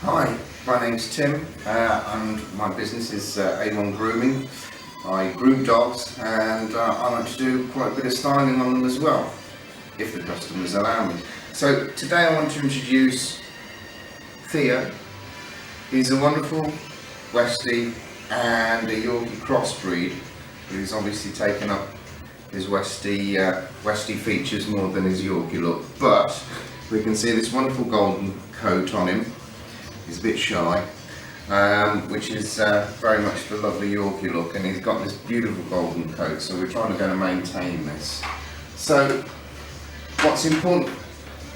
Hi, my name's Tim and my business is A1 Grooming. I groom dogs and I like to do quite a bit of styling on them as well, if the customers allow me. So today I want to introduce Theo. He's a wonderful Westie and a Yorkie crossbreed who's obviously taken up his Westie features more than his Yorkie look, but we can see this wonderful golden coat on him. He's a bit shy, which is very much the lovely Yorkie look, and he's got this beautiful golden coat, so we're trying to maintain this. So what's important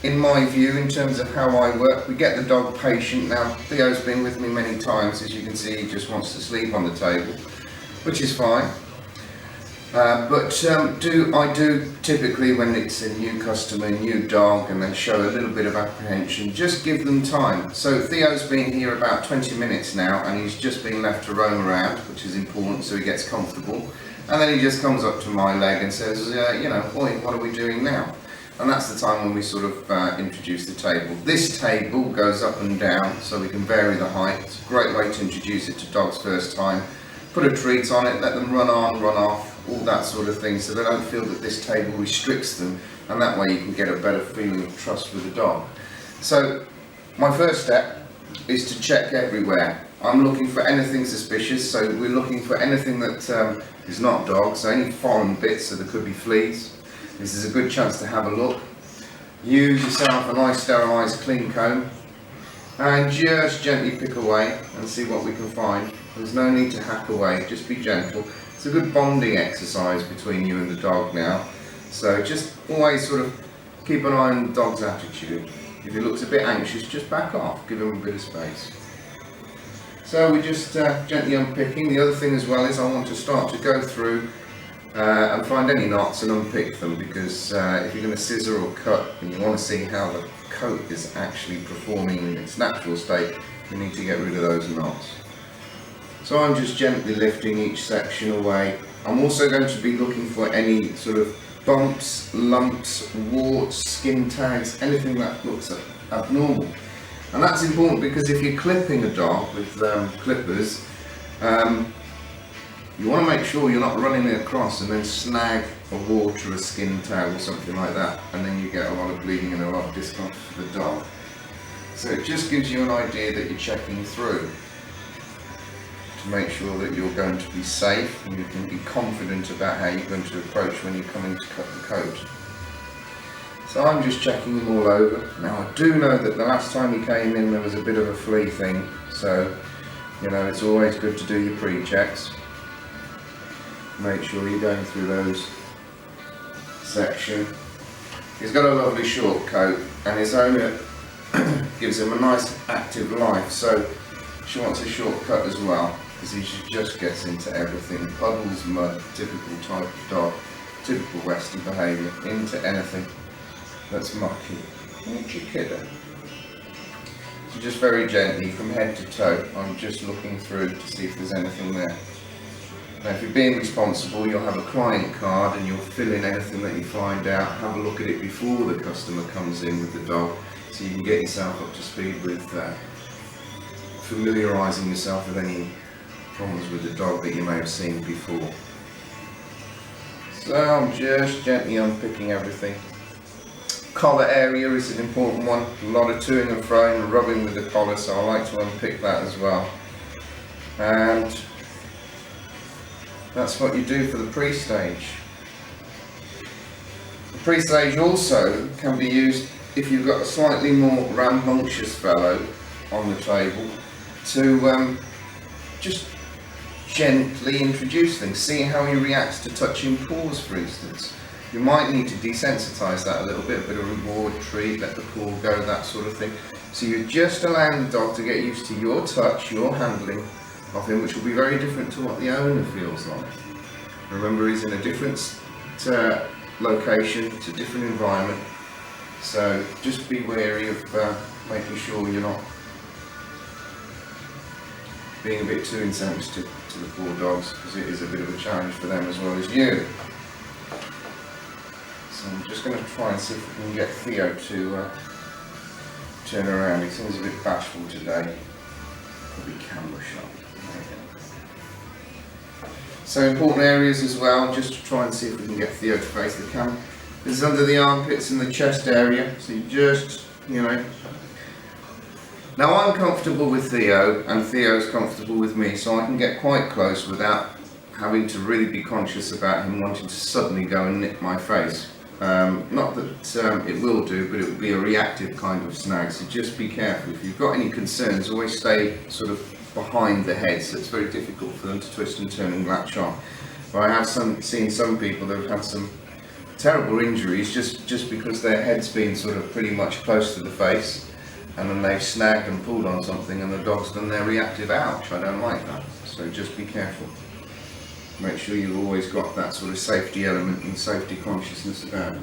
in my view in terms of how I work, we get the dog patient. Now Theo's been with me many times, as you can see he just wants to sleep on the table, which is fine. I do typically, when it's a new customer, new dog, and they show a little bit of apprehension, just give them time. So Theo's been here about 20 minutes now, and he's just been left to roam around, which is important, so he gets comfortable. And then he just comes up to my leg and says, "Oi, what are we doing now?" And that's the time when we sort of introduce the table. This table goes up and down, so we can vary the height. It's a great way to introduce it to dogs first time. Put a treat on it, let them run on, run off, all that sort of thing, so they don't feel that this table restricts them, and that way you can get a better feeling of trust with the dog. So my first step is to check everywhere. I'm looking for anything suspicious, so we're looking for anything that is not dog, so any foreign bits, so there could be fleas. This is a good chance to have a look. Use yourself a nice sterilised clean comb and just gently pick away and see what we can find. There's no need to hack away, just be gentle. It's a good bonding exercise between you and the dog now, so just always sort of keep an eye on the dog's attitude. If he looks a bit anxious, just back off, give him a bit of space. So we're just gently unpicking. The other thing as well is I want to start to go through and find any knots and unpick them, because if you're going to scissor or cut and you want to see how the coat is actually performing in its natural state, you need to get rid of those knots. So I'm just gently lifting each section away. I'm also going to be looking for any sort of bumps, lumps, warts, skin tags, anything that looks abnormal. And that's important because if you're clipping a dog with clippers, you want to make sure you're not running it across and then snag a wart or a skin tag or something like that, and then you get a lot of bleeding and a lot of discomfort for the dog. So it just gives you an idea that you're checking through to make sure that you're going to be safe and you can be confident about how you're going to approach when you're coming to cut the coat. So I'm just checking them all over. Now I do know that the last time he came in there was a bit of a flea thing, so it's always good to do your pre-checks. Make sure you're going through those sections. He's got a lovely short coat, and his owner gives him a nice active life, so she wants a short cut as well, because he just gets into everything. Puddles, mud, typical type of dog, typical Westie behaviour, into anything that's mucky. Ain't you kidding? So just very gently from head to toe, I'm just looking through to see if there's anything there. Now if you're being responsible, you'll have a client card and you'll fill in anything that you find out, have a look at it before the customer comes in with the dog, so you can get yourself up to speed with familiarising yourself with any problems with the dog that you may have seen before. So I'm just gently unpicking everything. Collar area is an important one, a lot of toing and froing and rubbing with the collar, so I like to unpick that as well. And that's what you do for the pre-stage. The pre-stage also can be used if you've got a slightly more rambunctious fellow on the table to just gently introduce things, see how he reacts to touching paws, for instance. You might need to desensitise that a little bit, a bit of reward, treat, let the paw go, that sort of thing. So you're just allowing the dog to get used to your touch, your handling of him, which will be very different to what the owner feels like. Remember, he's in a different location, it's a different environment, so just be wary of making sure you're not being a bit too insensitive to the poor dogs, because it is a bit of a challenge for them as well as you. So I'm just going to try and see if we can get Theo to turn around. He seems a bit bashful today. Probably camera shot. So important areas as well, just to try and see if we can get Theo to face the camera. This is under the armpits and the chest area, so you just, Now I'm comfortable with Theo, and Theo's comfortable with me, so I can get quite close without having to really be conscious about him wanting to suddenly go and nip my face. Not that it will do, but it will be a reactive kind of snag, so just be careful. If you've got any concerns, always stay sort of behind the head, so it's very difficult for them to twist and turn and latch on. But I have seen some people that have had some terrible injuries just because their head's been sort of pretty much close to the face, and then they've snagged and pulled on something and the dog's done their reactive ouch. I don't like that, so just be careful. Make sure you've always got that sort of safety element and safety consciousness about it.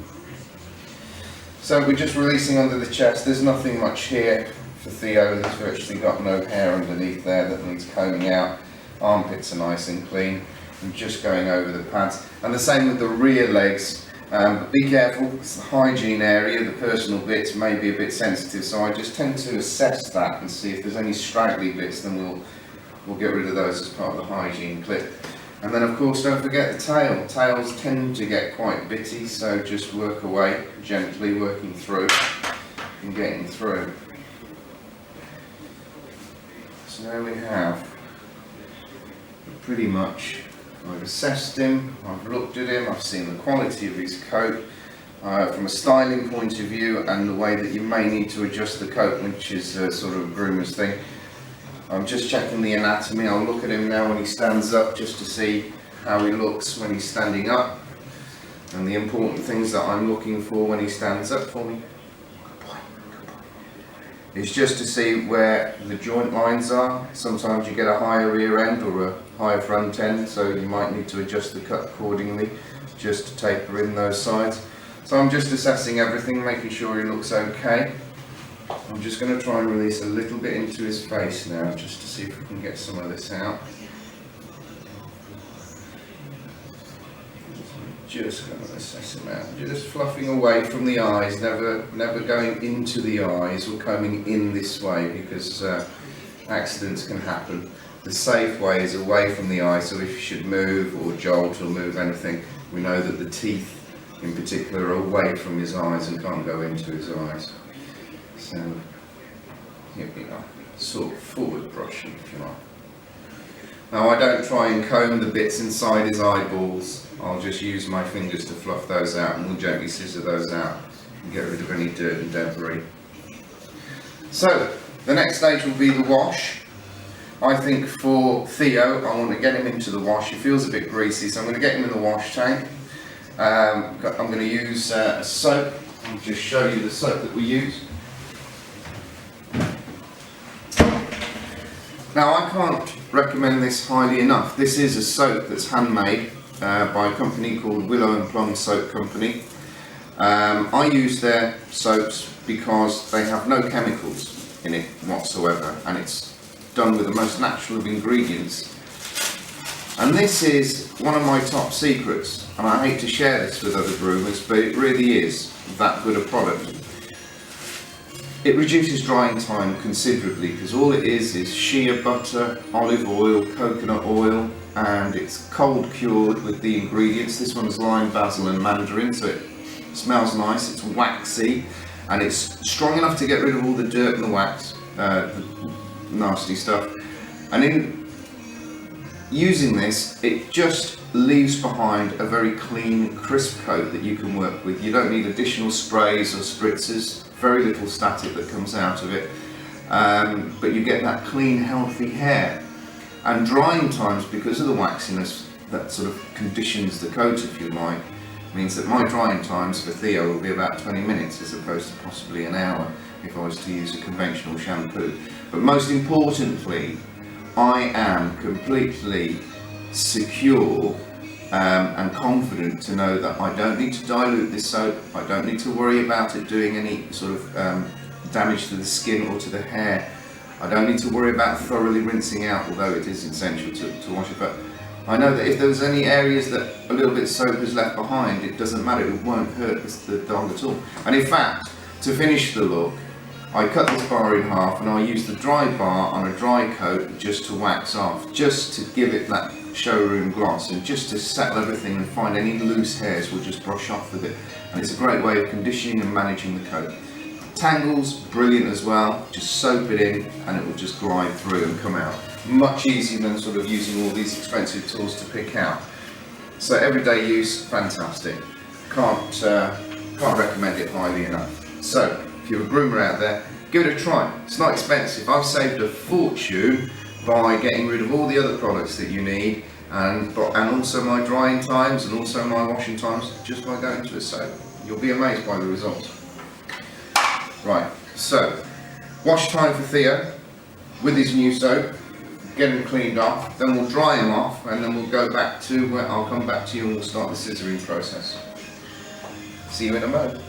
So we're just releasing under the chest. There's nothing much here for Theo. There's virtually got no hair underneath there that needs combing out. Armpits are nice and clean. I'm just going over the pads. And the same with the rear legs. But be careful, it's the hygiene area, the personal bits may be a bit sensitive, so I just tend to assess that and see if there's any straggly bits, then we'll get rid of those as part of the hygiene clip. And then of course don't forget the tail. Tails tend to get quite bitty, so just work away, gently working through and getting through. So there we have, pretty much, I've assessed him, I've looked at him, I've seen the quality of his coat from a styling point of view and the way that you may need to adjust the coat, which is sort of a groomer's thing. I'm just checking the anatomy. I'll look at him now when he stands up just to see how he looks when he's standing up, and the important things that I'm looking for when he stands up for me is just to see where the joint lines are. Sometimes you get a higher rear end or a higher front end, so you might need to adjust the cut accordingly just to taper in those sides. So I'm just assessing everything, making sure he looks okay. I'm just going to try and release a little bit into his face now, just to see if we can get some of this out. Just going to assess him out, just fluffing away from the eyes, never going into the eyes or coming in this way, because accidents can happen. The safe way is away from the eye, so if you should move or jolt or move anything, we know that the teeth in particular are away from his eyes and can't go into his eyes. So here we are, sort of forward brushing if you like. Now I don't try and comb the bits inside his eyeballs, I'll just use my fingers to fluff those out, and we'll gently scissor those out and get rid of any dirt and debris. So the next stage will be the wash. I think for Theo, I want to get him into the wash. He feels a bit greasy, so I'm going to get him in the wash tank. I'm going to use a soap. I'll just show you the soap that we use. Now I can't recommend this highly enough. This is a soap that's handmade by a company called Willow and Plum Soap Company. I use their soaps because they have no chemicals in it whatsoever, and it's done with the most natural of ingredients. And this is one of my top secrets, and I hate to share this with other groomers, but it really is that good a product. It reduces drying time considerably, because all it is shea butter, olive oil, coconut oil, and it's cold cured with the ingredients. This one's lime, basil and mandarin, so it smells nice, it's waxy, and it's strong enough to get rid of all the dirt and the wax, the nasty stuff. And in using this, it just leaves behind a very clean, crisp coat that you can work with. You don't need additional sprays or spritzers, very little static that comes out of it, but you get that clean, healthy hair. And drying times, because of the waxiness that sort of conditions the coat, if you like, means that my drying times for Theo will be about 20 minutes as opposed to possibly an hour if I was to use a conventional shampoo. But most importantly, I am completely secure and confident to know that I don't need to dilute this soap, I don't need to worry about it doing any sort of damage to the skin or to the hair. I don't need to worry about thoroughly rinsing out, although it is essential to wash it, but I know that if there's any areas that a little bit of soap is left behind, it doesn't matter, it won't hurt the dog at all. And in fact, to finish the look, I cut this bar in half and I use the dry bar on a dry coat just to wax off, just to give it that showroom gloss and just to settle everything and find any loose hairs we'll just brush off with it. And it's a great way of conditioning and managing the coat. Tangles, brilliant as well, just soap it in and it will just glide through and come out. Much easier than sort of using all these expensive tools to pick out. So everyday use, fantastic. Can't recommend it highly enough. So if you're a groomer out there, give it a try. It's not expensive. I've saved a fortune by getting rid of all the other products that you need and also my drying times and also my washing times just by going to a soap. You'll be amazed by the results. Right, so wash time for Theo with his new soap, get him cleaned off, then we'll dry him off and then we'll go back to where I'll come back to you and we'll start the scissoring process. See you in a moment.